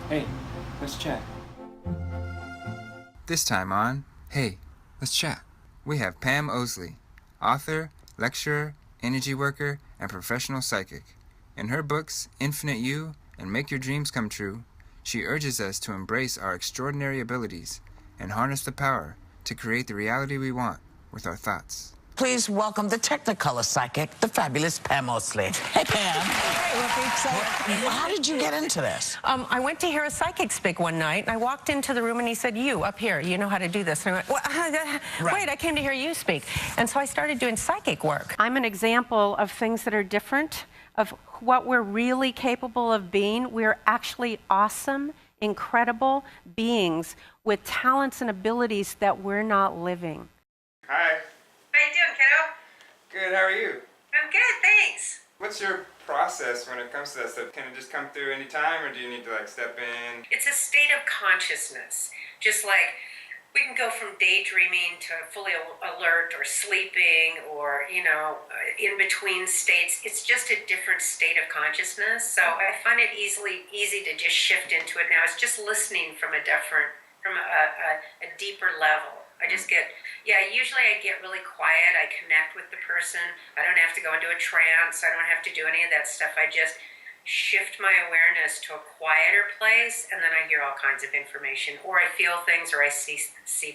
Hey, let's chat. This time on Hey, Let's Chat, we have Pam Oslie, author, lecturer, energy worker, and professional psychic. In her books, Infinite You and Make Your Dreams Come True, she urges us to embrace our extraordinary abilities and harness the power to create the reality we want with our thoughts. Please welcome the Technicolor psychic, the fabulous Pam Oslie. Hey, Pam. Hey, Whoopi. So, How did you get into this? I went to hear a psychic speak one night, and I walked into the room, and he said, "You, up here, you know how to do this." And I went, well, wait, I came to hear you speak. And so I started doing psychic work. I'm an example of things that are different, of what we're really capable of being. We're actually awesome, incredible beings with talents and abilities that we're not living. Hi. How you doing, kiddo? Good, how are you? I'm good, thanks. What's your process when it comes to that stuff? Can it just come through any time, or do you need to step in? It's a state of consciousness. Just like we can go from daydreaming to fully alert or sleeping or, in between states. It's just a different state of consciousness. So I find it easy to just shift into it now. It's just listening from a deeper level. Usually I get really quiet. I connect with the person. I don't have to go into a trance. I don't have to do any of that stuff. I just shift my awareness to a quieter place, and then I hear all kinds of information, or I feel things, or I see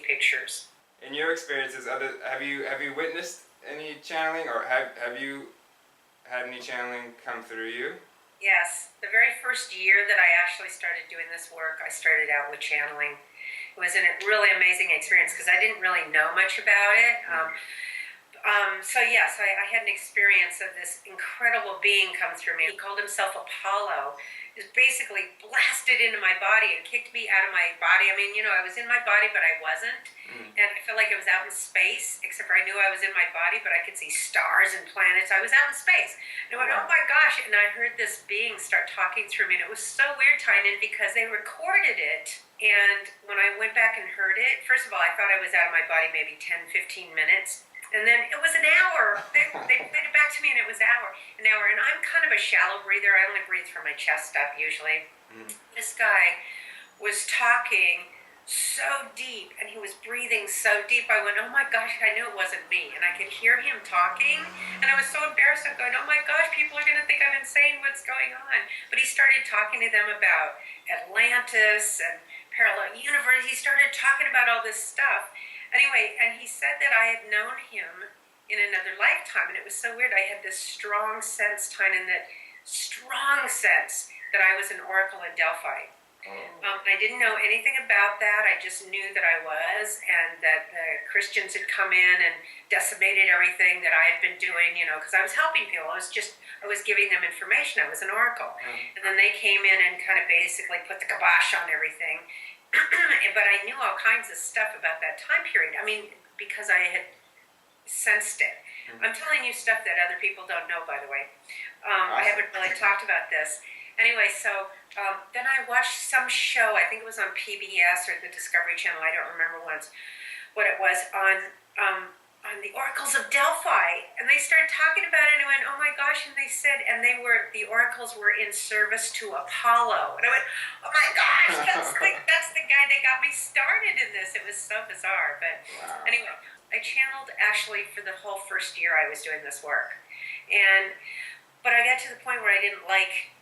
pictures. In your experiences, have you witnessed any channeling, or have you had any channeling come through you? Yes. The very first year that I actually started doing this work, I started out with channeling. It was a really amazing experience because I didn't really know much about it. I had an experience of this incredible being come through me. He called himself Apollo. He was basically blasted into my body and kicked me out of my body. I mean, I was in my body, but I wasn't. And I felt like I was out in space, except for I knew I was in my body, but I could see stars and planets. I was out in space. And I went, oh my gosh. And I heard this being start talking through me. And it was so weird, Tynan, because they recorded it. And when I went back and heard it, first of all, I thought I was out of my body maybe 10, 15 minutes. And then it was an hour. They played it back to me, and it was an hour. And I'm kind of a shallow breather. I only breathe from my chest up usually. This guy was talking so deep, and he was breathing so deep. I went, oh my gosh, I knew it wasn't me. And I could hear him talking, and I was so embarrassed. I'm going, oh my gosh, people are going to think I'm insane. What's going on? But he started talking to them about Atlantis and parallel universe. He started talking about all this stuff. Anyway, and he said that I had known him in another lifetime, and it was so weird. I had this strong sense, Tynan, that I was an oracle in Delphi. I didn't know anything about that. I just knew that I was, and that the Christians had come in and decimated everything that I had been doing, because I was helping people. I was giving them information. I was an oracle. And then they came in and kind of basically put the kibosh on everything. But I knew all kinds of stuff about that time period. I mean, because I had sensed it. I'm telling you stuff that other people don't know, by the way. I haven't really talked about this. Anyway, so then I watched some show. I think it was on PBS or the Discovery Channel. I don't remember what it was on the oracles of Delphi, and they started talking about it, and I went, oh my gosh, and they said, and the oracles were in service to Apollo, and I went, oh my gosh, that's the guy that got me started in this. It was so bizarre, but Anyway, I channeled actually for the whole first year I was doing this work, but I got to the point where I didn't like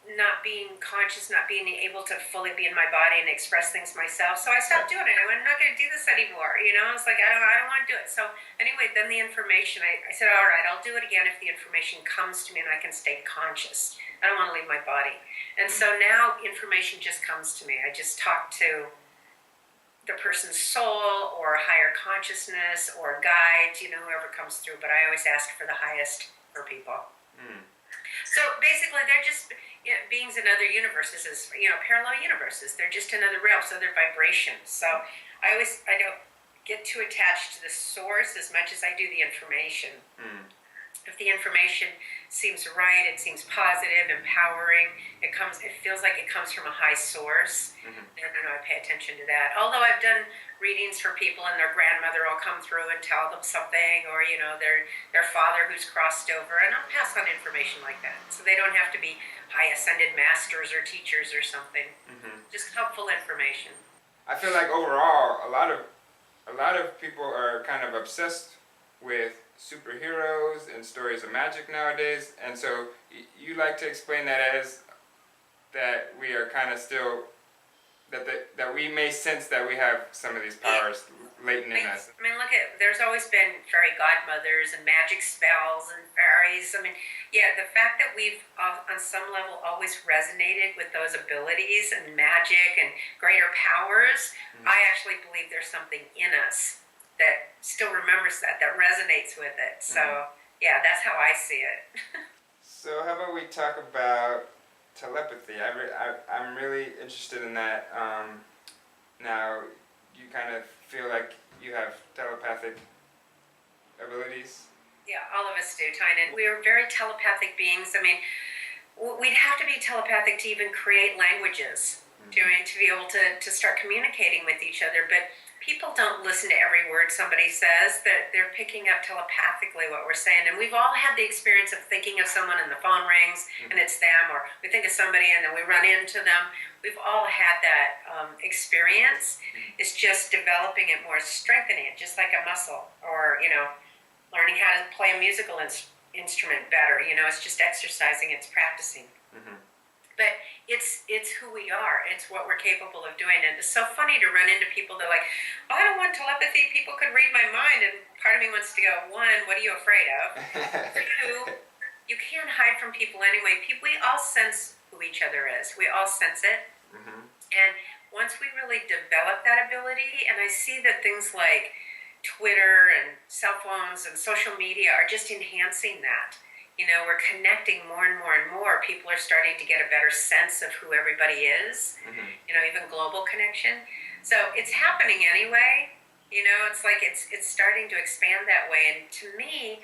not being conscious, not being able to fully be in my body and express things myself. So I stopped doing it. I went, I'm not going to do this anymore. It's like, I don't want to do it. So anyway, then the information, I said, all right, I'll do it again if the information comes to me and I can stay conscious. I don't want to leave my body. And so now information just comes to me. I just talk to the person's soul or higher consciousness or guides, whoever comes through. But I always ask for the highest for people. So basically, they're just beings in other universes, parallel universes. They're just in other realms, other vibrations. So I don't get too attached to the source as much as I do the information. if the information seems right, it seems positive, empowering, it feels like it comes from a high source. And I pay attention to that. Although I've done readings for people and their grandmother will come through and tell them something, or their father who's crossed over, and I'll pass on information like that. So they don't have to be high ascended masters or teachers or something. Just helpful information. I feel like overall, a lot of people are kind of obsessed with superheroes and stories of magic nowadays, and so you like to explain that as that we are kind of still that we may sense that we have some of these powers latent in us. I mean, there's always been fairy godmothers and magic spells and fairies. I mean, yeah, the fact that we've on some level always resonated with those abilities and magic and greater powers, I actually believe there's something in us that still remembers that resonates with it. So, yeah, that's how I see it. So how about we talk about telepathy? I'm really interested in that. Now, you kind of feel like you have telepathic abilities? Yeah, all of us do, Tynan. We are very telepathic beings. I mean, we'd have to be telepathic to even create languages, to be able to start communicating with each other. But people don't listen to every word somebody says, that they're picking up telepathically what we're saying. And we've all had the experience of thinking of someone and the phone rings and it's them, or we think of somebody and then we run into them. We've all had that experience. It's just developing it more, strengthening it, just like a muscle, or, learning how to play a musical instrument better. It's just exercising, it's practicing. But it's who we are. It's what we're capable of doing. And it's so funny to run into people that are like, oh, I don't want telepathy. People could read my mind. And part of me wants to go, one, what are you afraid of? Two, you can't hide from people anyway. We all sense who each other is. We all sense it. And once we really develop that ability, and I see that things like Twitter and cell phones and social media are just enhancing that. We're connecting more and more and more. People are starting to get a better sense of who everybody is, even global connection. So it's happening anyway. It's like it's starting to expand that way. And to me,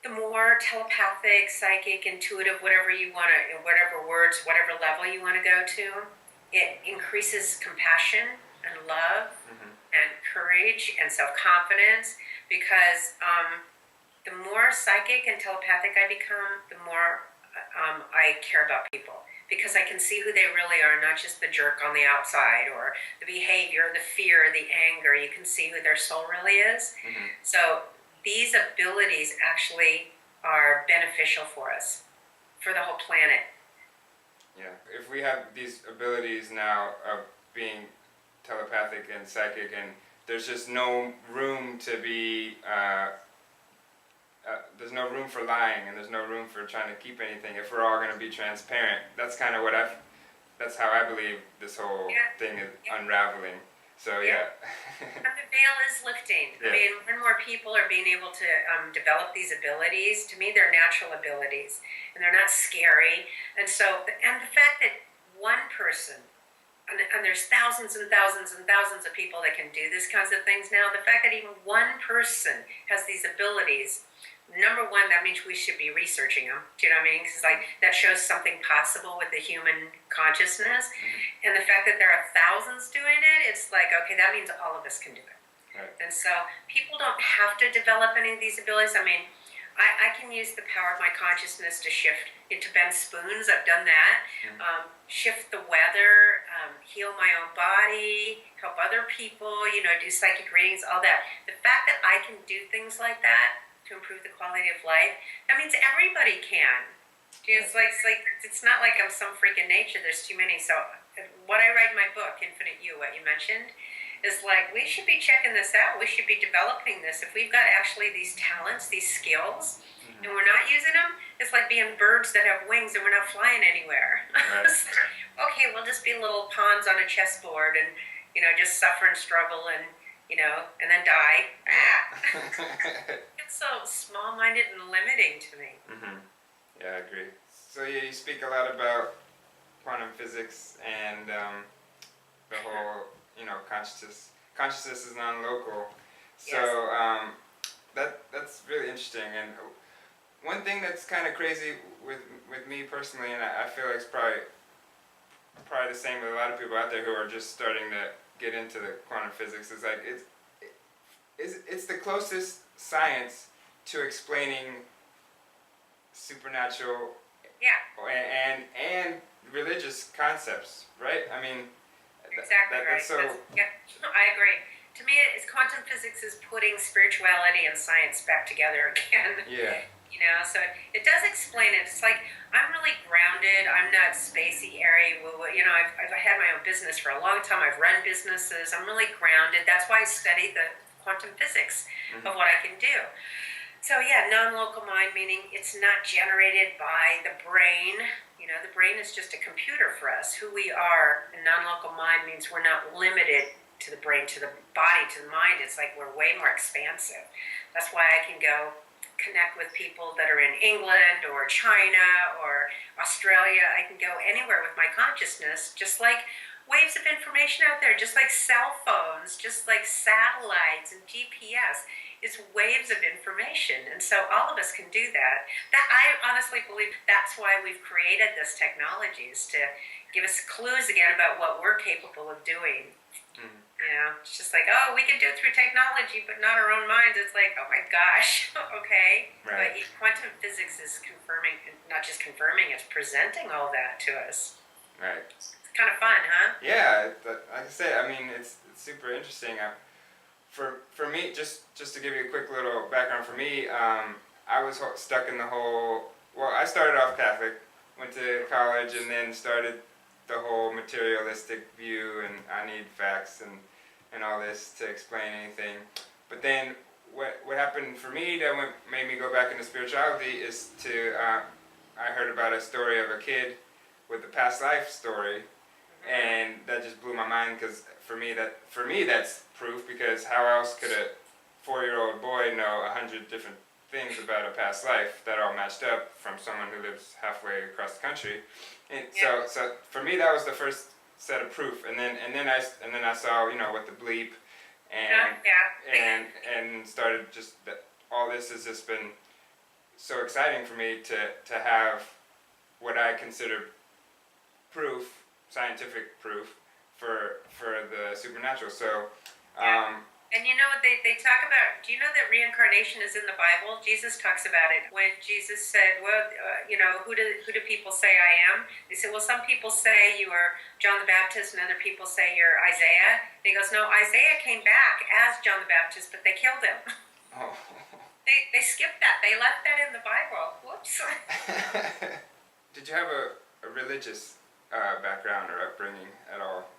the more telepathic, psychic, intuitive, whatever you want to, whatever words, whatever level you want to go to, it increases compassion and love and courage and self-confidence, because the more psychic and telepathic I become, the more I care about people, because I can see who they really are, not just the jerk on the outside or the behavior, the fear, the anger. You can see who their soul really is. So these abilities actually are beneficial for us, for the whole planet. Yeah. If we have these abilities now of being telepathic and psychic, and there's just no room to be there's no room for lying, and there's no room for trying to keep anything. If we're all going to be transparent, that's kind of that's how I believe this whole thing is unraveling. So and the veil is lifting. I mean, more and more people are being able to develop these abilities. To me, they're natural abilities, and they're not scary. And the fact that one person, and there's thousands and thousands and thousands of people that can do these kinds of things now, the fact that even one person has these abilities, number one, that means we should be researching them. Do you know what I mean? Because that shows something possible with the human consciousness. And the fact that there are thousands doing it, it's like, okay, that means all of us can do it. Right. And so people don't have to develop any of these abilities. I mean, I can use the power of my consciousness to shift into bend spoons. I've done that. Shift the weather, heal my own body, help other people, do psychic readings, all that. The fact that I can do things like that to improve the quality of life, that means everybody can. It's not like I'm some freak in nature. There's too many. So what I write in my book, Infinite You, what you mentioned, is like, we should be checking this out. We should be developing this. If we've got actually these talents, these skills, and we're not using them, it's like being birds that have wings and we're not flying anywhere. Right. Okay, we'll just be little pawns on a chessboard and, just suffer and struggle and, and then die. It's so small-minded and limiting to me. Yeah, I agree. So you speak a lot about quantum physics and the whole, consciousness. Consciousness is non-local. So that's really interesting. And one thing that's kind of crazy with me personally, and I feel like it's probably the same with a lot of people out there who are just starting to get into the quantum physics, is like it's the closest science to explaining supernatural and religious concepts, right? I mean, Exactly right. that's so. Yeah, I agree. To me, quantum physics is putting spirituality and science back together again. Yeah. You know, so it does explain it. It's like I'm really grounded. I'm not spacey, airy. You know, I've had my own business for a long time. I've run businesses. I'm really grounded. That's why I study the quantum physics of what I can do. So yeah, non-local mind, meaning it's not generated by the brain. You know, the brain is just a computer for us. Who we are, and non-local mind means we're not limited to the brain, to the body, to the mind. It's like we're way more expansive. That's why I can go connect with people that are in England or China or Australia. I can go anywhere with my consciousness, just like waves of information out there, just like cell phones, just like satellites and GPS. It's waves of information, and so all of us can do that. That I honestly believe that's why we've created this technology, is to give us clues again about what we're capable of doing. You know, it's just like, oh, we can do it through technology, but not our own minds. It's like, oh my gosh, okay. Right. But quantum physics is confirming, not just confirming, it's presenting all that to us. Right. It's kind of fun, huh? Yeah, like I said, I mean, it's super interesting. For me, just to give you a quick little background, for me, I was stuck in the whole. Well, I started off Catholic, went to college, and then started the whole materialistic view, and I need facts and all this to explain anything. But then what happened for me that made me go back into spirituality is I heard about a story of a kid with a past life story, and that just blew my mind, because for me that's proof, because how else could a 4-year-old boy know 100 different things about a past life that all matched up from someone who lives halfway across the country? And so for me that was the first set of proof, and then I saw, you know, what the bleep and started just that all this has just been so exciting for me to have what I consider proof, scientific proof for the supernatural. So and you know, they talk about, do you know that reincarnation is in the Bible? Jesus talks about it. When Jesus said, well, you know, who do people say I am? They said, well, some people say you are John the Baptist, and other people say you're Isaiah. And he goes, no, Isaiah came back as John the Baptist, but they killed him. oh. They skipped that. They left that in the Bible. Whoops. Did you have a religious background or upbringing at all?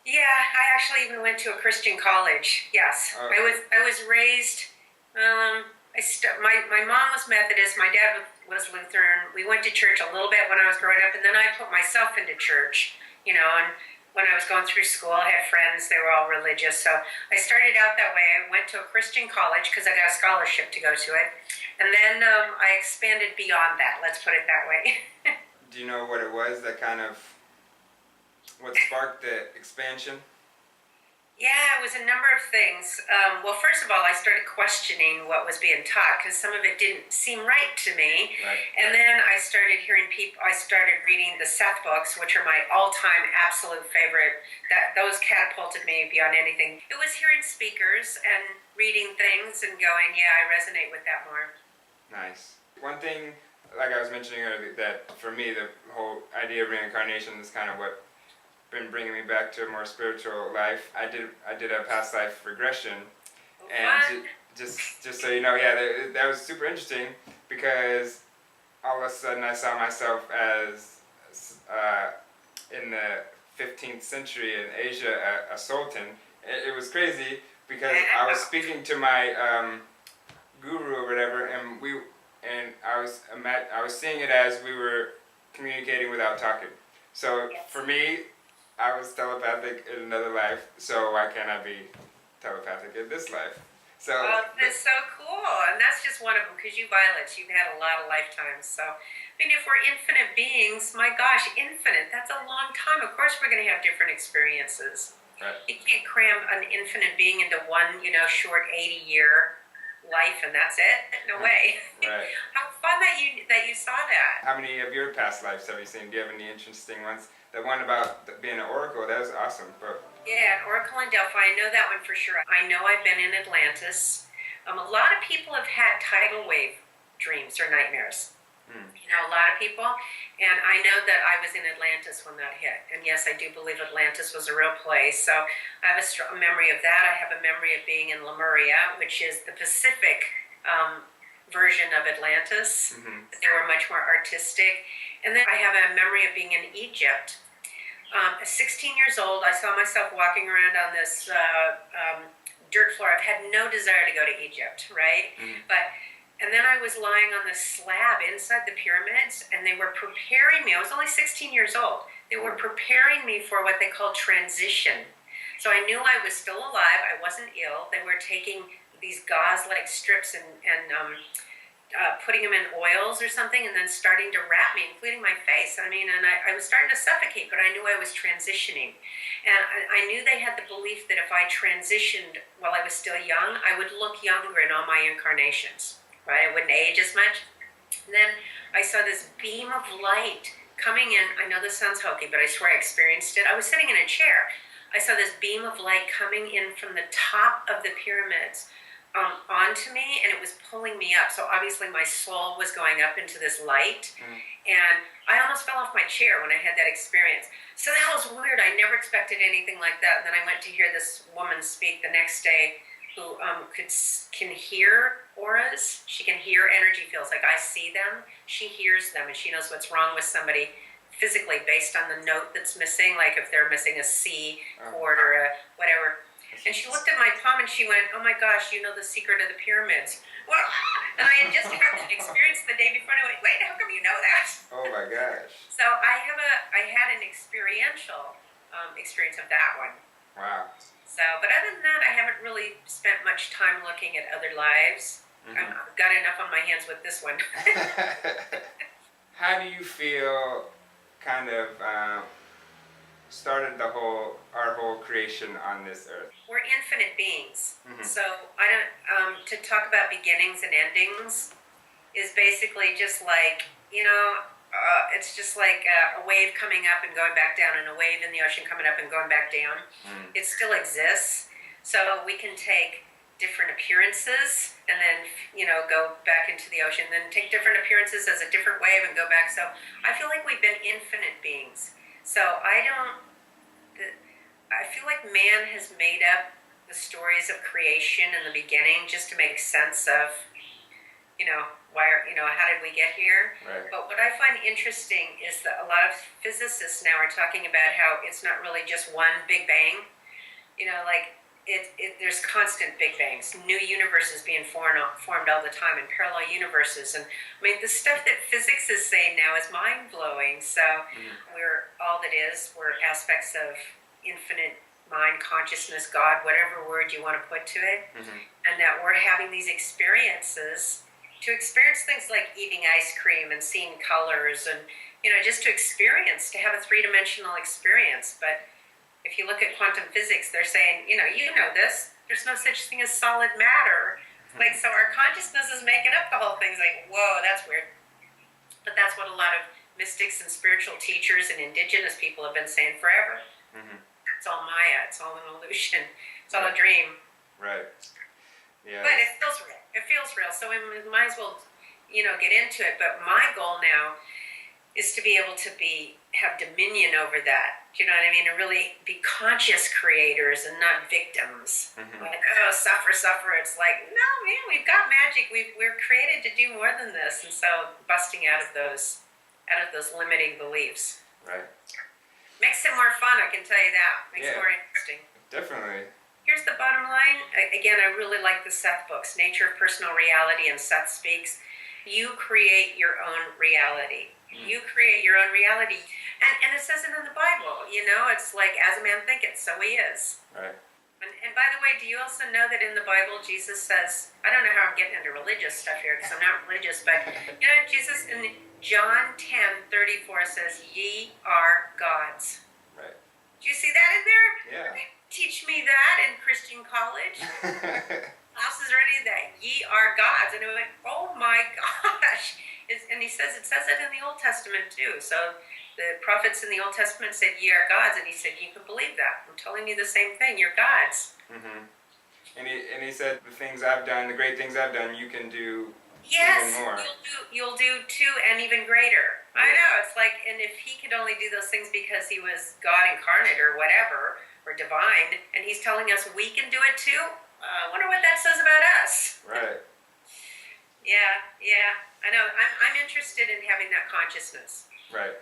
Yeah, I actually even went to a Christian college. Yes, okay. I was raised. My mom was Methodist. My dad was Lutheran. We went to church a little bit when I was growing up, and then I put myself into church. You know, and when I was going through school, I had friends. They were all religious, so I started out that way. I went to a Christian college because I got a scholarship to go to it, and then I expanded beyond that. Let's put it that way. Do you know what it was that what sparked the expansion? Yeah, it was a number of things. Well, first of all, I started questioning what was being taught, because some of it didn't seem right to me. Right. And then I started hearing people. I started reading the Seth books, which are my all-time absolute favorite. Those catapulted me beyond anything. It was hearing speakers and reading things and going, yeah, I resonate with that more. Nice. One thing, like I was mentioning earlier, that for me the whole idea of reincarnation is kind of what been bringing me back to a more spiritual life. I did a past life regression, and just so you know, yeah, that was super interesting, because all of a sudden I saw myself as in the 15th century in Asia, a sultan. It was crazy, because I was speaking to my guru or whatever, and I was seeing it as we were communicating without talking. So for me, I was telepathic in another life, so why can't I be telepathic in this life? So that's so cool, and that's just one of them, because you Violets, you've had a lot of lifetimes. So, I mean, if we're infinite beings, my gosh, infinite, that's a long time. Of course we're going to have different experiences. Right. You can't cram an infinite being into one, short 80-year life and that's it. No way. Right. How fun that you saw that. How many of your past lives have you seen? Do you have any interesting ones? The one about being an oracle, that was awesome. But Yeah, Oracle in Delphi, I know that one for sure. I know I've been in Atlantis. A lot of people have had tidal wave dreams or nightmares. You know, a lot of people. And I know that I was in Atlantis when that hit. And yes, I do believe Atlantis was a real place. So I have a strong memory of that. I have a memory of being in Lemuria, which is the Pacific version of Atlantis. They were much more artistic. And then I have a memory of being in Egypt. 16 years old, I saw myself walking around on this dirt floor. I've had no desire to go to Egypt, right? And then I was lying on the slab inside the pyramids, and they were preparing me. I was only 16 years old. They were preparing me for what they call transition. So I knew I was still alive. I wasn't ill. They were taking these gauze-like strips and putting them in oils or something, and then starting to wrap me, including my face. I mean, and I was starting to suffocate, but I knew I was transitioning. And I knew they had the belief that if I transitioned while I was still young, I would look younger in all my incarnations. Right? I wouldn't age as much. And then I saw this beam of light coming in. I know this sounds hokey, but I swear I experienced it. I was sitting in a chair. I saw this beam of light coming in from the top of the pyramids onto me, and it was pulling me up. So obviously my soul was going up into this light. And I almost fell off my chair when I had that experience. So that was weird. I never expected anything like that. And then I went to hear this woman speak the next day who can hear auras. She can hear energy fields. Like I see them, she hears them, and she knows what's wrong with somebody physically based on the note that's missing, like if they're missing a C chord or a whatever. And she looked at my palm and she went, "Oh my gosh, you know the secret of the pyramids." Well, and I had just had that experience the day before, and I went, "Wait, how come you know that?" oh my gosh. So I had an experiential experience of that one. Wow. So, but other than that, I haven't really spent much time looking at other lives. I've got enough on my hands with this one. How do you feel kind of started our whole creation on this earth? We're infinite beings. So I don't, to talk about beginnings and endings is basically just like, you know, it's just like a wave coming up and going back down, and a wave in the ocean coming up and going back down. It still exists. So we can take different appearances and then, you know, go back into the ocean, then take different appearances as a different wave and go back. So I feel like we've been infinite beings. So I feel like man has made up the stories of creation in the beginning just to make sense of, you know, how did we get here? Right. But what I find interesting is that a lot of physicists now are talking about how it's not really just one big bang. You know, like there's constant big bangs, new universes being formed all the time, and parallel universes. And I mean, the stuff that physics is saying now is mind blowing. So we're all that is. We're aspects of infinite mind, consciousness, God, whatever word you want to put to it, and that we're having these experiences. To experience things like eating ice cream and seeing colors, and, you know, just to experience, to have a three-dimensional experience. But if you look at quantum physics, they're saying, you know this, there's no such thing as solid matter. Like, so our consciousness is making up the whole thing. It's like, whoa, that's weird. But that's what a lot of mystics and spiritual teachers and indigenous people have been saying forever. It's all Maya, it's all an illusion, it's all a dream. Right. Yeah. But it feels real. It feels real. So we might as well, you know, get into it. But my goal now is to be able to have dominion over that. Do you know what I mean? To really be conscious creators and not victims. Like, oh, suffer. It's like, no, man, we've got magic. We're created to do more than this. And so busting out of those limiting beliefs. Right. Makes it more fun, I can tell you that. Makes it more interesting. Definitely. Here's the bottom line. Again, I really like the Seth books, Nature of Personal Reality and Seth Speaks. You create your own reality. You create your own reality. And it says it in the Bible, you know, it's like, as a man thinketh, so he is. Right. And by the way, do you also know that in the Bible, Jesus says, I don't know how I'm getting into religious stuff here because I'm not religious, but, you know, Jesus in John 10:34 says, ye are gods. Right. Do you see that in there? Yeah. Teach me that in Christian college. Classes promises or any of that. Ye are gods. And I went, oh my gosh. And it says it in the Old Testament too. So the prophets in the Old Testament said, ye are gods. And he said, you can believe that. I'm telling you the same thing. You're gods. Mm-hmm. And he said, the things I've done, the great things I've done, you can do yes, even more. You'll do too, and even greater. Yeah. I know, it's like, and if he could only do those things because he was God incarnate or whatever, or divine, and he's telling us we can do it too, I wonder what that says about us. Right. Yeah, I know. I'm interested in having that consciousness. Right.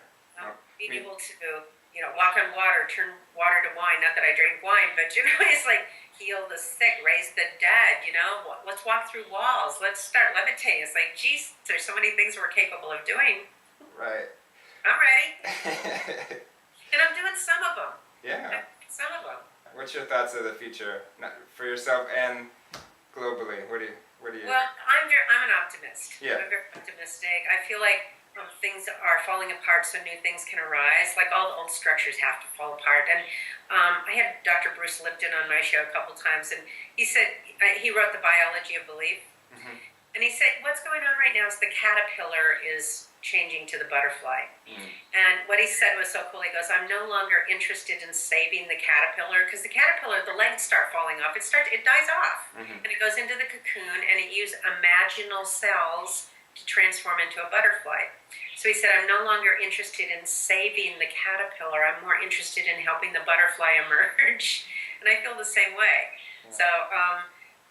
Being able to, walk on water, turn water to wine. Not that I drink wine, but it's like heal the sick, raise the dead. Let's walk through walls. Let's start levitating. It's like, geez, there's so many things we're capable of doing. Right. I'm ready, and I'm doing some of them. Yeah. Some of them. What's your thoughts of the future for yourself and globally? What do you? Well, I'm an optimist. Yeah. I'm very optimistic. I feel like things are falling apart so new things can arise. Like all the old structures have to fall apart. And I had Dr. Bruce Lipton on my show a couple times, and he said, he wrote The Biology of Belief. Mm-hmm. And he said, what's going on right now is the caterpillar is changing to the butterfly. Mm-hmm. And what he said was so cool. He goes, I'm no longer interested in saving the caterpillar, because the caterpillar, the legs start falling off. It dies off. Mm-hmm. And it goes into the cocoon, and it uses imaginal cells to transform into a butterfly. So he said, I'm no longer interested in saving the caterpillar. I'm more interested in helping the butterfly emerge. And I feel the same way. Yeah. So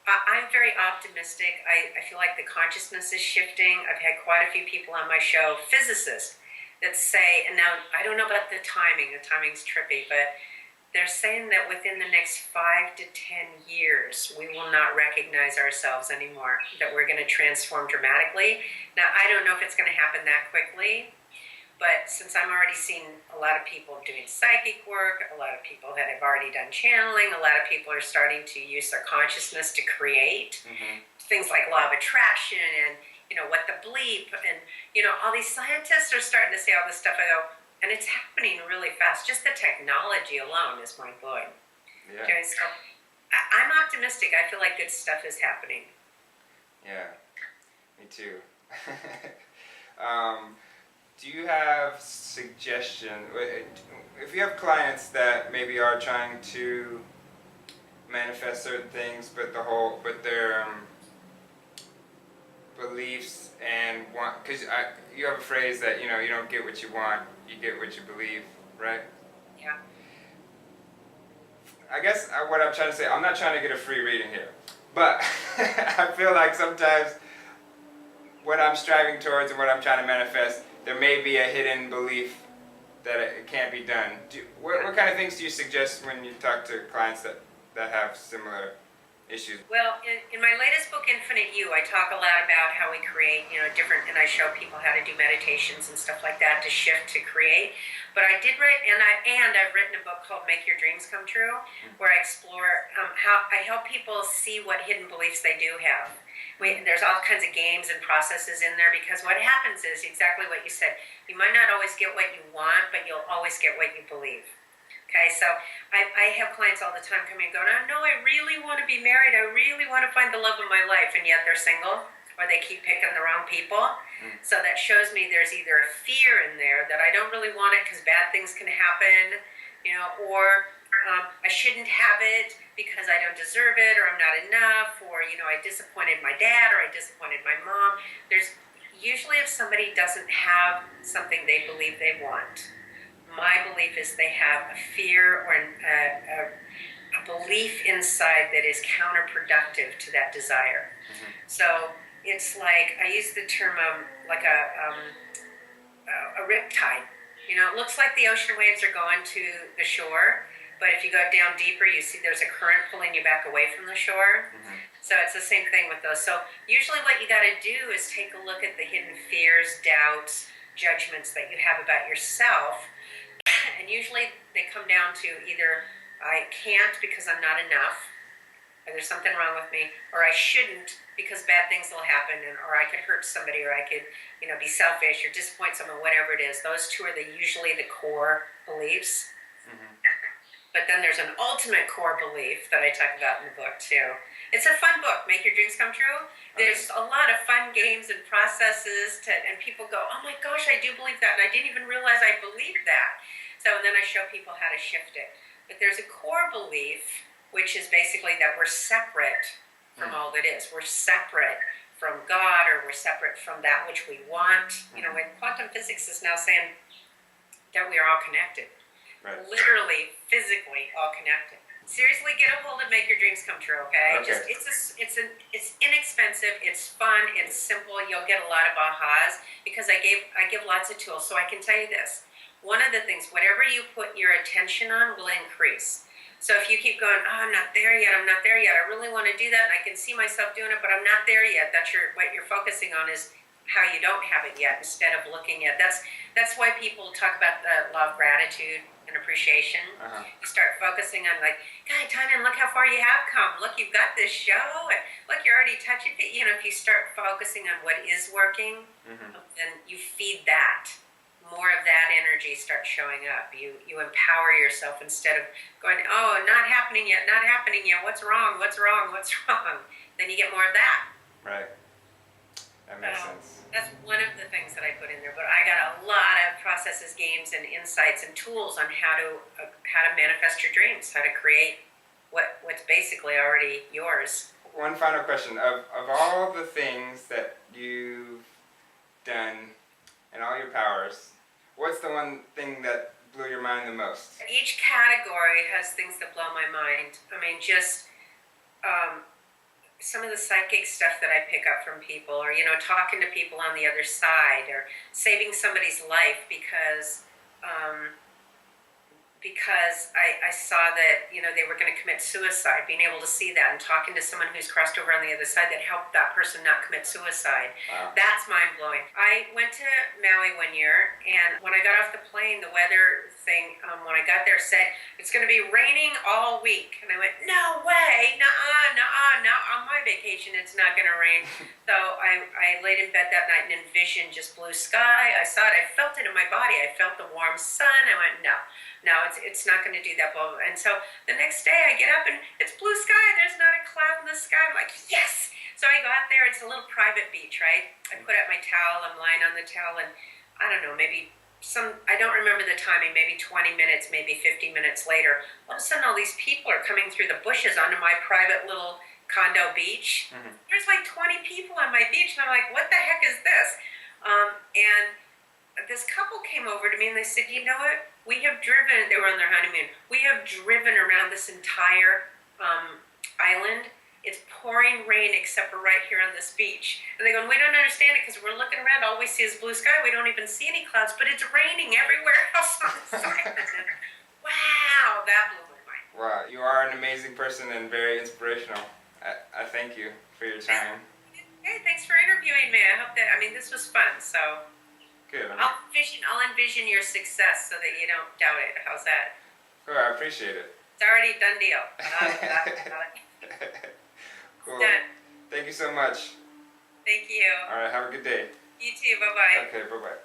I'm very optimistic. I feel like the consciousness is shifting. I've had quite a few people on my show, physicists, that say, and now I don't know about the timing's trippy, but they're saying that within the next 5 to 10 years, we will not recognize ourselves anymore, that we're going to transform dramatically. Now, I don't know if it's going to happen that quickly, but since I'm already seeing a lot of people doing psychic work, a lot of people that have already done channeling, a lot of people are starting to use their consciousness to create things like law of attraction and, what the bleep, and, all these scientists are starting to say all this stuff. I go, and it's happening really fast. Just the technology alone is mind-blowing. Yeah. Okay, so I'm optimistic. I feel like good stuff is happening. Yeah, me too. Do you have suggestions? If you have clients that maybe are trying to manifest certain things, but their beliefs and because you have a phrase that you don't get what you want, you get what you believe, right? Yeah. I guess what I'm trying to say, I'm not trying to get a free reading here, but I feel like sometimes what I'm striving towards and what I'm trying to manifest, there may be a hidden belief that it can't be done. What kind of things do you suggest when you talk to clients that have similar issues? Well, in my latest book, Infinite You, I talk a lot about how we create, different, and I show people how to do meditations and stuff like that to shift, to create. But I did write, and I've written a book called Make Your Dreams Come True, where I explore how I help people see what hidden beliefs they do have. There's all kinds of games and processes in there, because what happens is exactly what you said. You might not always get what you want, but you'll always get what you believe. Okay, so I have clients all the time coming and going, no, I really want to be married. I really want to find the love of my life, and yet they're single, or they keep picking the wrong people. So that shows me there's either a fear in there that I don't really want it because bad things can happen, or I shouldn't have it because I don't deserve it, or I'm not enough, or I disappointed my dad, or I disappointed my mom. There's usually, if somebody doesn't have something they believe they want, my belief is they have a fear or a belief inside that is counterproductive to that desire. So it's like, I use the term like a riptide. It looks like the ocean waves are going to the shore, but if you go down deeper, you see there's a current pulling you back away from the shore. So it's the same thing with those. So usually what you got to do is take a look at the hidden fears, doubts, judgments that you have about yourself. And usually they come down to either I can't because I'm not enough, or there's something wrong with me, or I shouldn't because bad things will happen, or I could hurt somebody, or I could, be selfish or disappoint someone, whatever it is. Those two are usually the core beliefs. But then there's an ultimate core belief that I talk about in the book too. It's a fun book, Make Your Dreams Come True. There's a lot of fun games and processes and people go, oh my gosh, I do believe that, and I didn't even realize I believed that. So then I show people how to shift it. But there's a core belief, which is basically that we're separate from all that is. We're separate from God, or we're separate from that which we want. You know, when quantum physics is now saying that we are all connected. Right. Literally, physically, all connected. Seriously, get a hold of Make Your Dreams Come True, okay? It's inexpensive, it's fun, it's simple. You'll get a lot of ahas because I give lots of tools. So I can tell you this: one of the things, whatever you put your attention on, will increase. So if you keep going, oh, I'm not there yet, I really want to do that, and I can see myself doing it, but I'm not there yet. What you're focusing on is how you don't have it yet, instead of looking at that's why people talk about the law of gratitude and appreciation. You start focusing on, like, God, Tanya, look how far you have come. Look, you've got this show, and look, you're already touching it. You know, if you start focusing on what is working, then you feed that. More of that energy starts showing up. You empower yourself instead of going, oh, not happening yet, what's wrong? Then you get more of that. Right. That makes sense. That's one of the things that I put in there. But I got a lot of processes, games, and insights and tools on how to manifest your dreams, how to create what's basically already yours. One final question: of all the things that you've done and all your powers, what's the one thing that blew your mind the most? Each category has things that blow my mind. I mean, just some of the psychic stuff that I pick up from people, or, you know, talking to people on the other side, or saving somebody's life because I saw that, you know, they were going to commit suicide, being able to see that and talking to someone who's crossed over on the other side that helped that person not commit suicide. Wow. That's mind-blowing. I went to Maui one year, and when I got off the plane, the weather thing, when I got there, said, it's going to be raining all week. And I went, no way, nuh-uh, on my vacation it's not going to rain. So I laid in bed that night and envisioned just blue sky. I saw it, I felt it in my body. I felt the warm sun. I went, no, it's not going to do that. And so the next day I get up and it's blue sky. There's not a cloud in the sky. I'm like, yes. So I go out there. It's a little private beach, right? I put out my towel. I'm lying on the towel, and I don't know, maybe I don't remember the timing, maybe 20 minutes, maybe 50 minutes later, all of a sudden all these people are coming through the bushes onto my private little condo beach. There's like 20 people on my beach, and I'm like, what the heck is this? And this couple came over to me and they said, you know what, we have driven, they were on their honeymoon, we have driven around this entire island. It's pouring rain except for right here on this beach. And they go, we don't understand it because we're looking around, all we see is blue sky. We don't even see any clouds, but it's raining everywhere else on the side. Wow, that blew my mind. Wow, you are an amazing person and very inspirational. I thank you for your time. Hey, thanks for interviewing me. I hope that, this was fun, so. Good. I'll envision your success so that you don't doubt it. How's that? Cool, I appreciate it. It's already a done deal. Cool. Done. Thank you so much. Thank you. All right, have a good day. You too. Bye-bye. Okay, bye-bye.